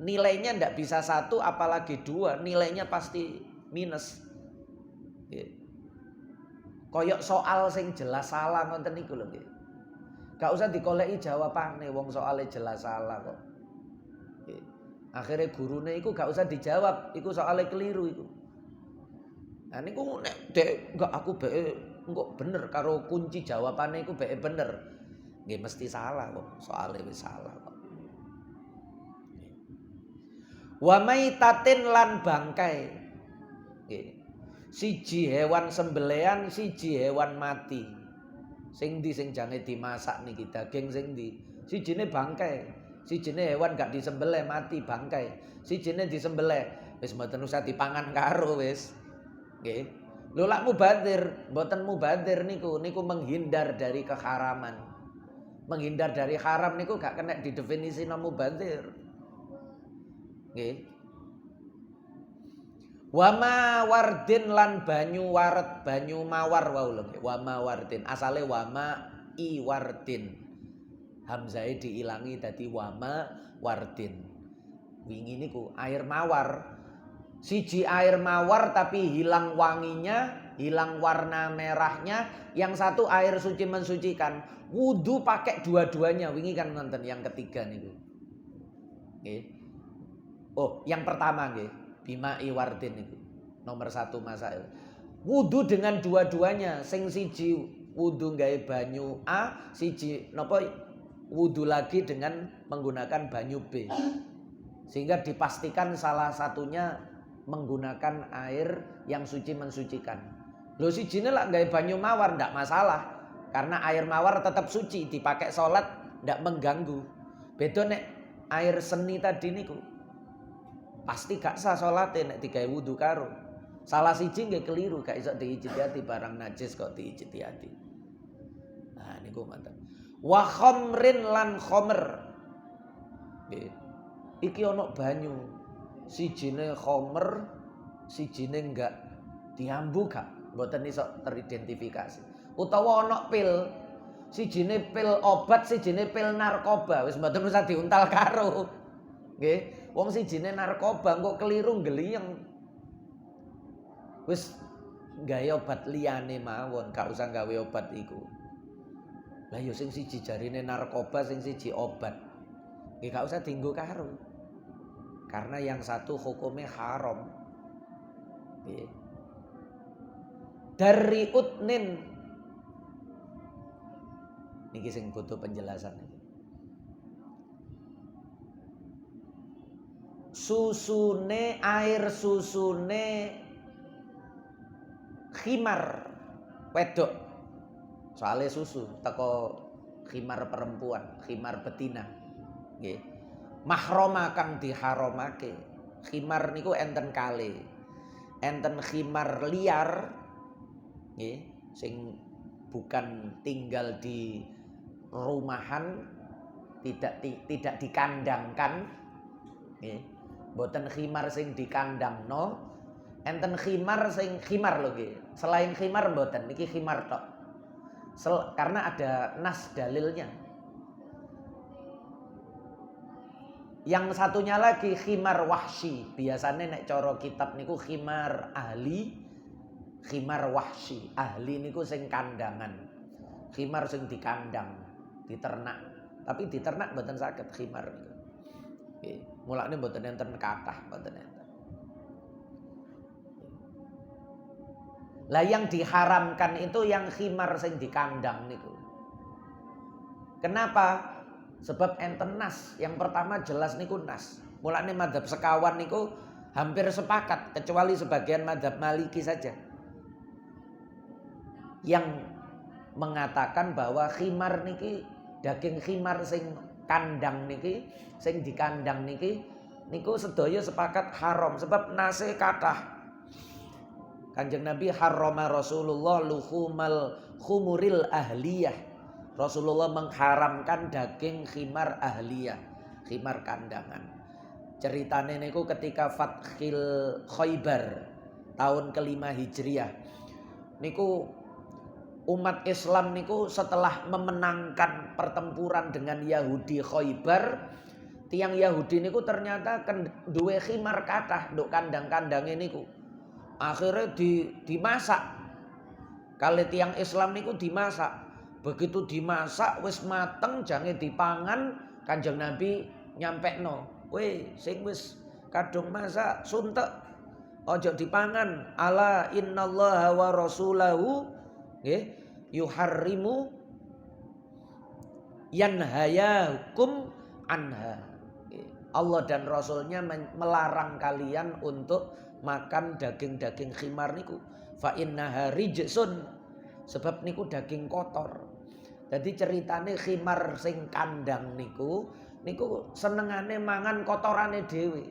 Nilainya ndak bisa 1 apalagi 2, nilainya pasti minus. Koyok soal sing jelas salah ngoten niku lho nggih. Gak usah dikoleki jawabane wong soalnya jelas salah kok. Akhirnya gurune iku gak usah dijawab, iku soalnya keliru iku. Nah niku nek dek enggak aku bek engko bener karo kunci jawabane iku bek bener. Nggih mesti salah kok, soalnya wis salah kok. Wa maitatin lan bangkai. Nggih. Siji hewan sembelihan, siji hewan mati. Sing ndi sing jane dimasak niki daging sing ndi? Sijine bangkai. Sijine hewan gak disembelih mati bangkai. Sijine disembelih wis mboten usah dipangan karo wis. Nggih. Lho lak mubadzir, mboten mubadzir niku menghindar dari keharaman. Menghindar dari haram niku gak kena didefinisino mubadzir. Nggih. Wama wardin lan banyu waret, banyu mawar wau lho nggih. Wama wardin, asale wama iwardin. Hamzahe diilangi dadi wama wardin. Wingi niku air mawar. Siji air mawar tapi hilang wanginya, hilang warna merahnya, yang satu air suci mensucikan. Wudu pakai dua-duanya. Wingi kan nonton yang ketiga niku. Nggih. Oh, yang pertama nggih, bima iwardin itu. Nomor 1 masail. Wudu dengan dua-duanya, sing siji wudu gawe banyu A, siji napa wudu lagi dengan menggunakan banyu B. Sehingga dipastikan salah satunya menggunakan air yang suci mensucikan. Lho sijine lak gawe banyu mawar ndak masalah. Karena air mawar tetap suci, dipakai salat ndak mengganggu. Beda nek air seni tadi niku. Pasti gak sah salate nek digawe wudu karo. Salah siji nggih keliru, gak iso diijtihadi barang najis kok diijtihadi. Nah niku manten. Wa khamrin lan khamr. Nggih. Iki ana banyu. Sijine khamr, sijine enggak. Diambu gak? Mboten iso teridentifikasi. Utawa ana pil. Sijine pil obat, sijine pil narkoba. Wis mboten usah diuntal karo. Nggih. Wong sijine narkoba kok keliru ngeliyeng. Wis gawe obat liyane mawon, gak usah gawe obat iku. Lah ya sing siji jarine narkoba, sing siji obat. Nggih gak usah dienggo karo. Karena yang satu hukumnya haram. Nggih. dari utnin. Niki sing butuh penjelasan. Susune air susune khimar wedok. Soalnya susu teko khimar perempuan, khimar betina. Nggih. Mahroma kang diharamake. Khimar niku enten kali. Enten khimar liar nggih, sing bukan tinggal di rumahan, tidak dikandangkan nggih. Mboten khimar sing dikandangno, enten khimar sing khimar lho nggih. Selain khimar mboten, niki khimar tok. Karena ada nas dalilnya. Yang satunya lagi khimar wahsy. Biasanya nek cara kitab niku khimar ahli, khimar wahsy. Ahli niku sing kandangan. Khimar sing dikandang, diternak. Tapi diternak mboten saged khimar niku. Nggih, mulane mboten enten kathah, mboten enten. Lah yang diharamkan itu yang khimar sing dikandang niku. Kenapa? Sebab enten nas. Yang pertama jelas niku nas. Mulane madzhab sekawan niku hampir sepakat kecuali sebagian madzhab Maliki saja yang mengatakan bahwa khimar niki, daging khimar sing kandang niki, sing dikandang niki niku sedaya sepakat haram sebab nase kathah. Kanjeng Nabi harrama Rasulullah luhumal khumuril ahliyah. Rasulullah mengharamkan daging khimar ahliyah, khimar kandangan. Ceritane niku ketika Fathil Khaybar tahun ke-5 Hijriah. Niku umat Islam niku setelah memenangkan pertempuran dengan Yahudi Khaybar, tiang Yahudi niku ternyata duwe khimar kathah nduk kandang-kandange niku. Akhirnya dimasak. Kali tiang Islam niku dimasak. Begitu dimasak wis mateng jange dipangan, Kanjeng Nabi nyampekno, "Weh, sing wis kadung masak suntek. Ojo dipangan. Ala innallaha wa rasulahu nggih yuharrimu yanhayakum anha." Allah dan Rasulnya melarang kalian untuk makan daging-daging khimar niku. Fa innaha rijsun, sebab niku daging kotor. Jadi ceritane khimar sing kandang niku senengane mangan kotorane dhewe.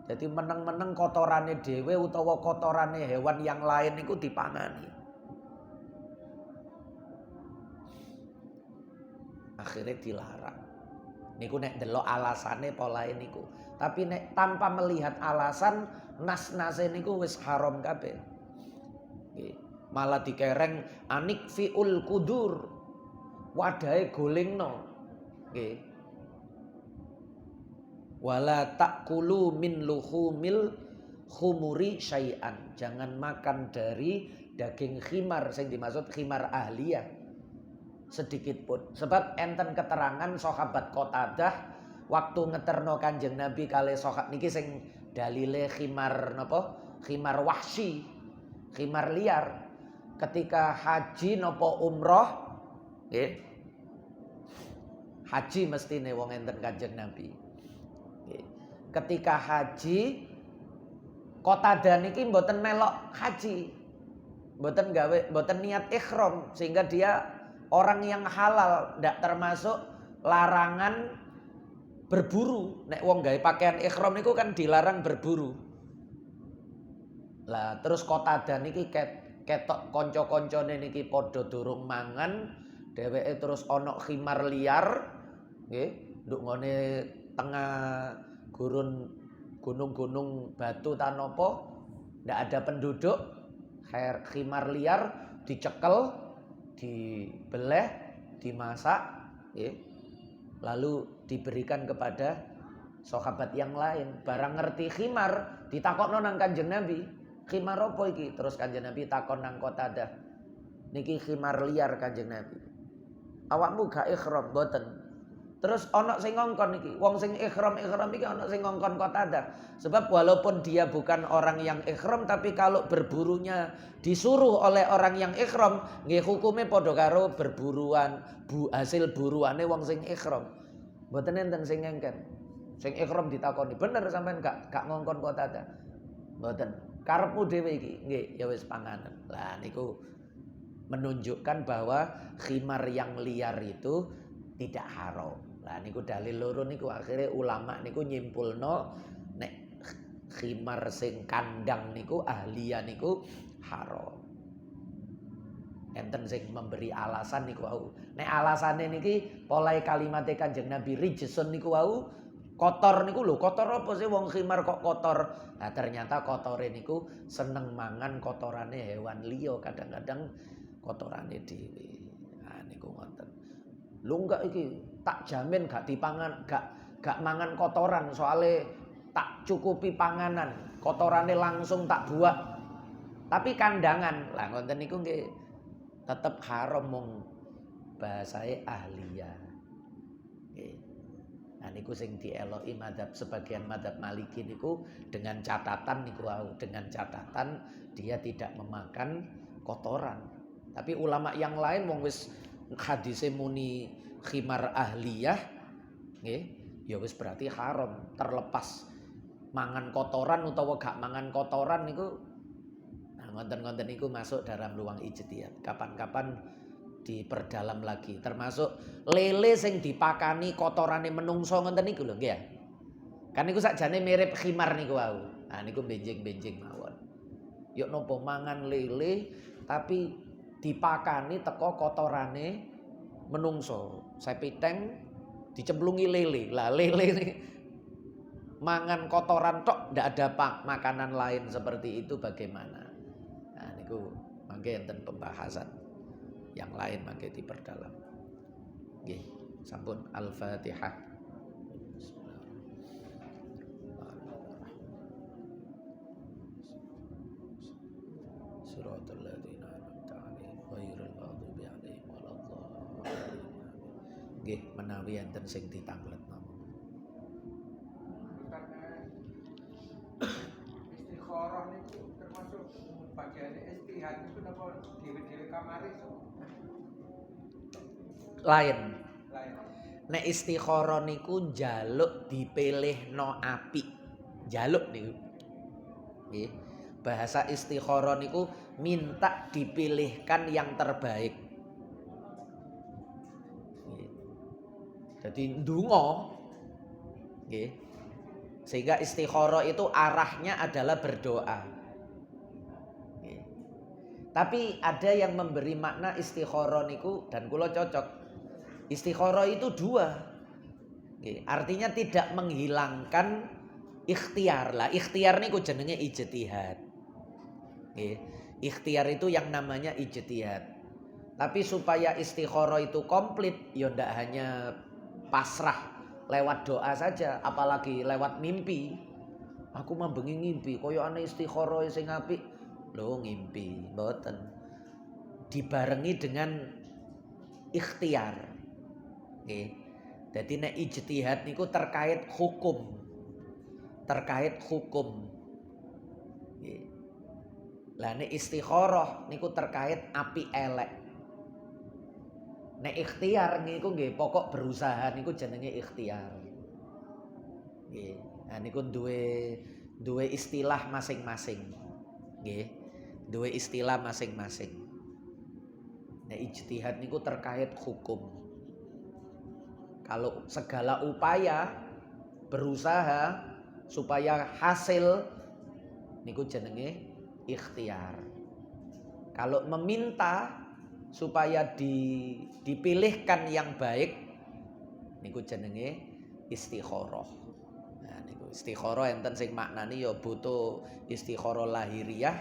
Jadi meneng-meneng kotorane dhewe utawa kotorane hewan yang lain niku dipangani. Akhirnya dilarang. Niku nek delok alasane polahe niku. Tapi nek tanpa melihat alasan, nas-nase niku wis haram kabeh. Malah dikereng anik fiul kudur, wadahe golingno. Nggih. Wala takulu min luhumil khumuri syai'an. Jangan makan dari daging khimar, sing dimaksud khimar ahliyah sedikit pun. Sebab enten keterangan sahabat Qatadah waktu ngeterno Kanjeng Nabi kali sahabat niki sing dalile khimar napa? Khimar wahsy, khimar liar. Ketika haji nopo umroh, haji mestine wong enten Kanjeng Nabi. Ketika haji, Qatadah niki mboten melok haji, mboten niat ihram, sehingga dia orang yang halal, ndak termasuk larangan berburu. Nek wong gawe pakaian ihram niku kan dilarang berburu. Lah terus Qatadah niki ketok kanca-kancane niki padha durung mangan, dheweke terus ana khimar liar nggih nduk ngene tengah gunung-gunung batu ta napa, ndak ada penduduk, khimar liar dicekel, dibeleh, dimasak nggih, lalu diberikan kepada sahabat yang lain. Barang ngerti khimar ditakokno nang Kanjeng Nabi, khimar apa iki? Terus Kanjeng Nabi takon nang Qatadah, niki khimar liar Kanjeng Nabi. Awakmu gak ihram? Mboten. Terus ana sing ngongkon iki, wong sing ihram iki ana sing ngongkon Qatadah. Sebab walaupun dia bukan orang yang ihram tapi kalau berburunya disuruh oleh orang yang ihram, nggih hukume padha karo berburuan, hasil buruane wong sing ihram. Mboten enten sing ngengken. Sing ihram ditakoni, "Bener sampean gak ngongkon Qatadah?" Mboten. Karepmu dhewe iki, nggih ya wis panganan. Lah niku menunjukkan bahwa khimar yang liar itu tidak haram. Lah niku dalil loro niku akhirnya ulama niku nyimpulno nek khimar sing kandang niku ahliya niku haram. Enten sing memberi alasan niku wau. Nek alasane niki polai kalimate Kanjeng Nabi rijsun niku wau, kotor niku lho, kotor apa sih wong khimar kok kotor? Nah ternyata kotore niku seneng mangan kotorane hewan liya, kadang-kadang kotorane dhewe. Nah niku ngoten. Lu enggak iki tak jamin gak dipangan, gak mangan kotoran soale tak cukupi panganan. Kotorane langsung tak buak. Tapi kandangan. Lah ngoten niku nggih tetep haram mung bahasae ahliyah. Nggih. Nah niku sing dieloki sebagian madzhab Maliki niku dengan catatan niku dengan catatan dia tidak memakan kotoran. Tapi ulama yang lain wong wis hadise muni khimar ahliyah nggih ya wis berarti haram, terlepas mangan kotoran utawa gak mangan kotoran niku. Nah ngonten-ngonten niku masuk dalam ruang ijtihad. Kapan-kapan diperdalam lagi, termasuk lele sing dipakani kotorane menungso ngoten niku lho nggih ya. Kan niku sakjane mirip khimar niku wau. Nah niku benjing-benjing mawon. Yuk nopo mangan lele tapi dipakani teko kotorane menungso. Sepiteng dicemplungi lele. Lah lele ini mangan kotoran tok ndak ada makanan lain seperti itu bagaimana? Nah niku mangke enten pembahasan yang lain mangke diperdalam. Nggih, sampun Al-Fatihah. Siratal ladzina an'amta 'alaihim ghairil maghdubi 'alaihim waladdallin. Nggih, menawi enten sing ditanglet namung. Istikharah niku termasuk bagian istihad niku napa dhewe-dhewe kamari Lain. Nek istikharah niku njaluk dipilihno apik. Njaluk niku. Nggih. Bahasa istikharah niku minta dipilihkan yang terbaik. Nggih. Jadi ndonga. Nggih. Sehingga istikharah itu arahnya adalah berdoa. Nggih. Tapi ada yang memberi makna istikharah niku dan kula cocok. Istikharah itu dua. Artinya tidak menghilangkan ikhtiar. Lah ikhtiar niku jenenge ijtihad. Ikhtiar itu yang namanya ijtihad. Tapi supaya istikharah itu komplit ya ndak hanya pasrah lewat doa saja, apalagi lewat mimpi. Aku mambengi ngimpi kaya ana istikharah sing apik. Lho ngimpi, mboten. Dibarengi dengan ikhtiar. Nggih. Dadi nek ijtihad niku terkait hukum. Terkait hukum. Nggih. Lah nek istikharah niku terkait apik elek. Nek ikhtiar niku nggih pokok berusaha niku jenenge ikhtiar. Nggih. Nah niku duwe istilah masing-masing. Nggih. Duwe istilah masing-masing. Nek ijtihad niku terkait hukum. Kalau segala upaya berusaha supaya hasil niku jenenge ikhtiar. Kalau meminta supaya dipilihkan yang baik niku jenenge istikharah. Nah niku istikharah enten sing maknane ya butuh istikharah lahiriah.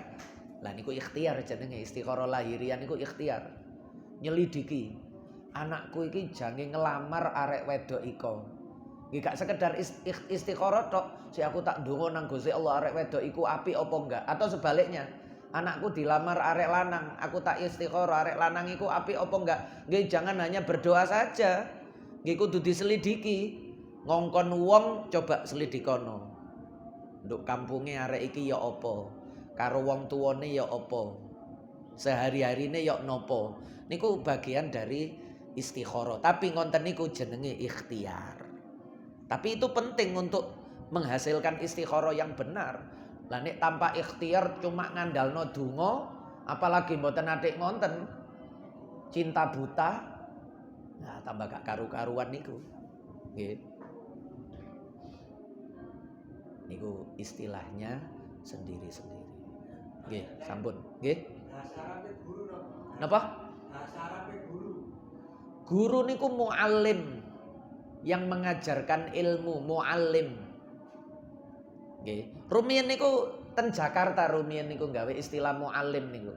Lah niku ikhtiar jenenge istikharah lahiriah niku ikhtiar. Nyelidiki anakku iki jange ngelamar arek wedok iko. Nggih gak sekedar istikharah tok, si aku tak ndonga nang Gusti Allah arek wedok iku apik apa enggak, atau sebaliknya. Anakku dilamar arek lanang, aku tak istikharah arek lanang iku apik apa enggak. Nggih jangan hanya berdoa saja. Nggih kudu diselidiki. Ngongkon wong coba selidikono. Nduk kampunge arek iki ya apa? Karo wong tuwane ya apa? Sehari-harine ya napa? Niku bagian dari istikharah. Tapi ngonten niku jenenge ikhtiar. Tapi itu penting untuk menghasilkan istikharah yang benar. Lah nek tanpa ikhtiar cuma ngandalno donga, apalagi mboten atik ngonten cinta buta, nah tambah gak karu-karuan niku. Nggih. Niku istilahnya sendiri-sendiri. Nggih, sampun. Nggih. Napa? Guru niku muallim yang mengajarkan ilmu, muallim. Nggih. Rumiyin niku ten Jakarta rumiyin niku gawe istilah muallim niku.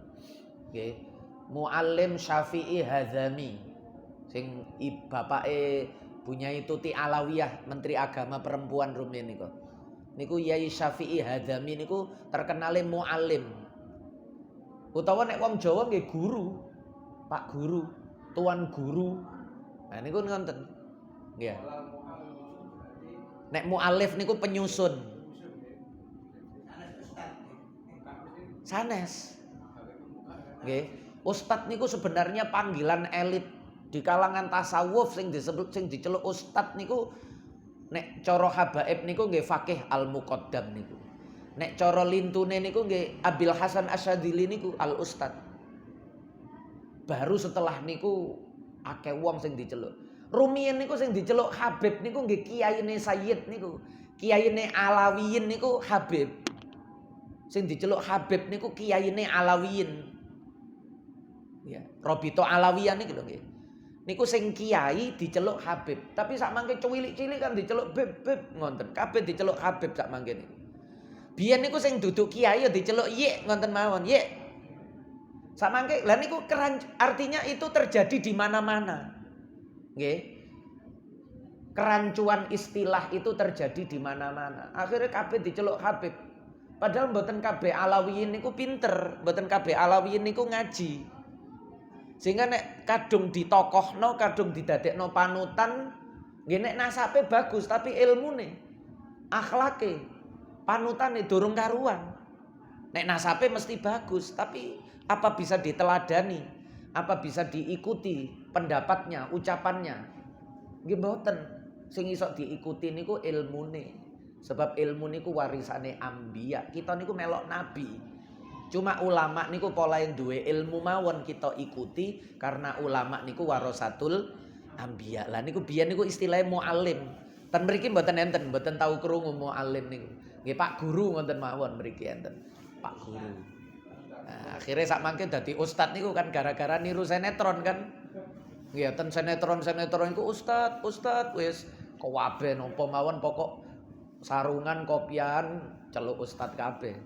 Nggih. Muallim Syafi'i Hadzami. Sing bapake Bunyai Tuti Alawiyah, Menteri Agama Perempuan rumiyin niku. Niku Yai Syafi'i Hadzami niku terkenale muallim. Utawa nek wong Jawa nggih guru. Pak guru, tuan guru. Nah niku ngoten. Nggih. Nek mualif niku penyusun. Sanes. Nggih. Ustad niku sebenarnya panggilan elit di kalangan tasawuf sing disebut sing diceluk ustad niku nek cara habaib niku nggih Faqih Al-Muqaddam niku. Nek cara lintune niku nggih Abil Hasan Asyadzili niku Al-Ustad. Baru setelah niku akeh wong sing diceluk. Rumiyin niku sing diceluk Habib niku nggih kiyaine Sayyid niku. Kiyaine Alawiyin niku Habib. Sing diceluk Habib niku kiyaine Alawiyin. Ya, Robito Alawiyah niku lho nggih. Niku sing kiai diceluk Habib, tapi sak mangke cilik-cilik kan diceluk Beb ngonten. Kabeh diceluk Habib sak mangke niku. Biyen niku sing duduk kiai ya diceluk Yek ngonten mawon, Yek. Sak mangke lha niku artinya itu terjadi di mana-mana. Nggih. Kerancuan istilah itu terjadi di mana-mana. Akhirnya kabeh diceluk Habib. Padahal mboten kabeh Alawiyin niku pinter, mboten kabeh Alawiyin niku ngaji. Sehingga nek kadung ditokohno, kadung didadekno panutan, nggih nek nasabe bagus tapi ilmune, akhlake, panutane durung karuan. Nek nasabe mesti bagus, tapi apa bisa diteladani? Apa bisa diikuti pendapatnya, ucapannya? Nggih mboten. Sing iso diikuti niku ilmune. Sebab ilmu niku warisane anbiya. Kita niku melok nabi. Cuma ulama niku pola yang duwe ilmu mawon kita ikuti karena ulama niku warasatul anbiya. Lah niku biyen niku istilahnya muallim. Ten mriki mboten enten, mboten tahu krungu muallim niku. Nggih Pak Guru ngoten mawon mriki enten. Pak Guru. Nah, akhirnya sak mangke dadi ustad niku kan gara-gara niru sinetron kan. Nggih ten sinetron iku ustad wis kabeh napa mawon pokok sarungan kopian celuk ustad kabeh.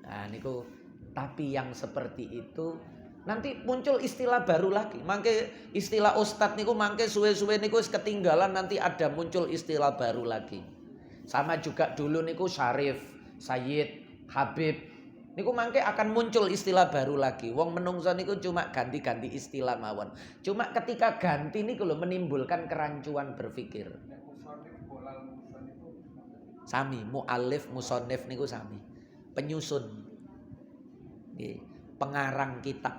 Nah niku tapi yang seperti itu nanti muncul istilah baru lagi. Mangke istilah ustad niku mangke suwe-suwe niku wis ketinggalan, nanti ada muncul istilah baru lagi. Sama juga dulu niku Syarif, Sayyid, Habib. Niku mangke akan muncul istilah baru lagi. Wong menungso niku cuma ganti-ganti istilah mawon. Cuma ketika ganti niku lho menimbulkan kerancuan berpikir. Sami, mu'alif, musonif niku sami. Penyusun, pengarang kitab,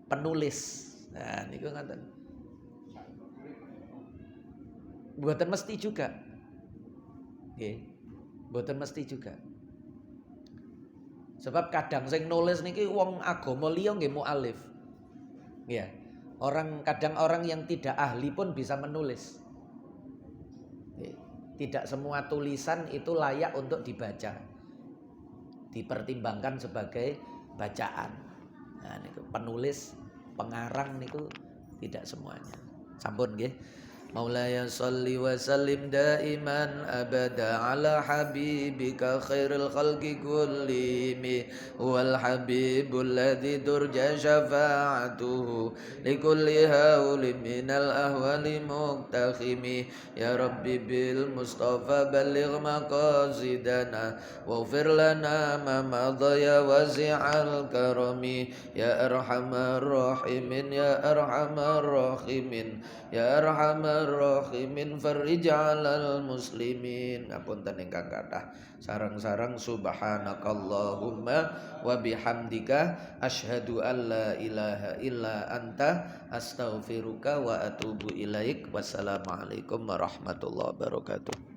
penulis. Nah, niku ngoten. Mboten mesti juga. Nggih. Mboten mesti juga. Sebab kadang sing nulis niki wong agama liya nggih mualif. Ya. Kadang orang yang tidak ahli pun bisa menulis. Tidak semua tulisan itu layak untuk dibaca. Dipertimbangkan sebagai bacaan. Nah niku penulis, pengarang niku tidak semuanya. Sampun nggih. مولاي صل وسلم دائما أبدا على حبيبك خير الخلق كلهم هو الحبيب الذي ترجى شفاعته لكل هول من الأهوال مقتخم يا ربي بالمصطفى بلغ مقاصدنا واغفر لنا ما مضى يا واسع الكرم يا أرحم الراحمين يا أرحم الراحمين ya arhamar rahimin farij 'alal muslimin. Ngapunten ingkang kathah sareng-sareng subhanakallahumma wa bihamdika asyhadu an la ilaha illa anta astaghfiruka wa atubu ilaik. Wassalamualaikum warahmatullahi wabarakatuh.